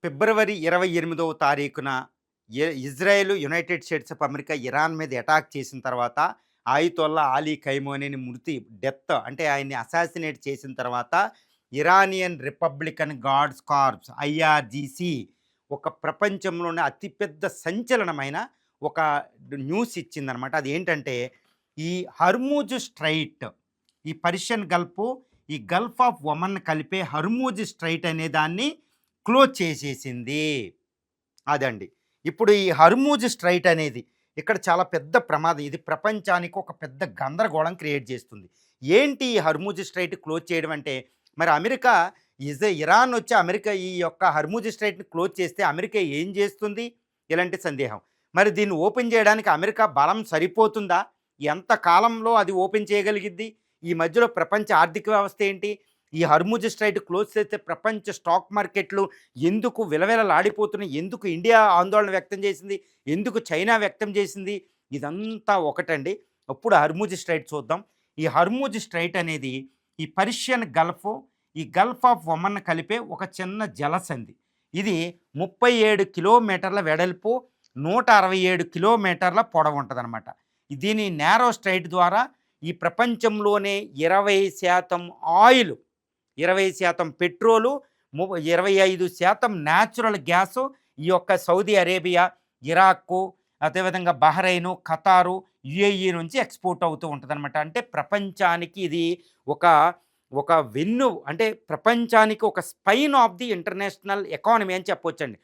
ఫిబ్రవరి 28వ తారీఖున Israel, United states of America Iran మీద attack చేసిన తర్వాత ఆయితొల్లా అలీ ఖైమోనీని డెత్ అంటే ఆయన్ని అసాసినేట్ చేసిన తర్వాత Iranian republican guards corps IRGC ఒక ప్రపంచంలోనే అతిపెద్ద సంచలనమైన ఒక న్యూస్ ఇచ్చిందనమాట. అది ఏంటంటే ఈ హర్మూజ్ స్ట్రైట్, ఈ పర్షియన్ గల్ఫ్, ఈ గల్ఫ్ ఆఫ్ ఒమన్ కలిపే హర్మూజ్ స్ట్రైట్ అనే దాన్ని క్లోజ్ చేసేసింది. అదండి. ఇప్పుడు ఈ హర్మూజ్ స్ట్రైట్ అనేది ఇక్కడ చాలా పెద్ద ప్రమాదం. ఇది ప్రపంచానికి ఒక పెద్ద గందరగోళం క్రియేట్ చేస్తుంది. ఏంటి ఈ హర్మూజ్ స్ట్రైట్ క్లోజ్ చేయడం అంటే, మరి అమెరికా ఇరాన్ వచ్చి అమెరికా ఈ యొక్క హర్మూజ్ స్ట్రైట్‌ని క్లోజ్ చేస్తే అమెరికా ఏం చేస్తుంది? ఇలాంటి సందేహం. మరి దీన్ని ఓపెన్ చేయడానికి అమెరికా బలం సరిపోతుందా? ఎంత కాలంలో అది ఓపెన్ చేయగలిగిద్ది? ఈ మధ్యలో ప్రపంచ ఆర్థిక వ్యవస్థ ఏంటి? ఈ హర్మూజ్ స్ట్రైట్ క్లోజ్ చేస్తే ప్రపంచ స్టాక్ మార్కెట్లు ఎందుకు విలవిలలాడిపోతున్నాయి? ఎందుకు ఇండియా ఆందోళన వ్యక్తం చేసింది? ఎందుకు చైనా వ్యక్తం చేసింది? ఇదంతా ఒకటండి. ఇప్పుడు హర్మూజ్ స్ట్రైట్ చూద్దాం. ఈ హర్మూజ్ స్ట్రైట్ అనేది ఈ పర్షియన్ గల్ఫ్, ఈ గల్ఫ్ ఆఫ్ ఒమన్ కలిపే ఒక చిన్న జలసంధి. ఇది 37 కిలోమీటర్ల వెడల్పు, 167 కిలోమీటర్ల పొడవు ఉంటదనమాట. దీని నేరో స్ట్రైట్ ద్వారా ఈ ప్రపంచంలోనే 20% ఆయిల్, 20% పెట్రోలు, 25% న్యాచురల్ గ్యాసు ఈ యొక్క సౌదీ అరేబియా, ఇరాక్కు, అదేవిధంగా బహ్రెయిను, ఖతారు, యుఏఈ నుంచి ఎక్స్‌పోర్ట్ అవుతూ ఉంటదనమాట. అంటే ప్రపంచానికి ఇది ఒక ఒక వెన్ను, అంటే ప్రపంచానికి ఒక spine of the international economy అని చెప్పొచ్చండి.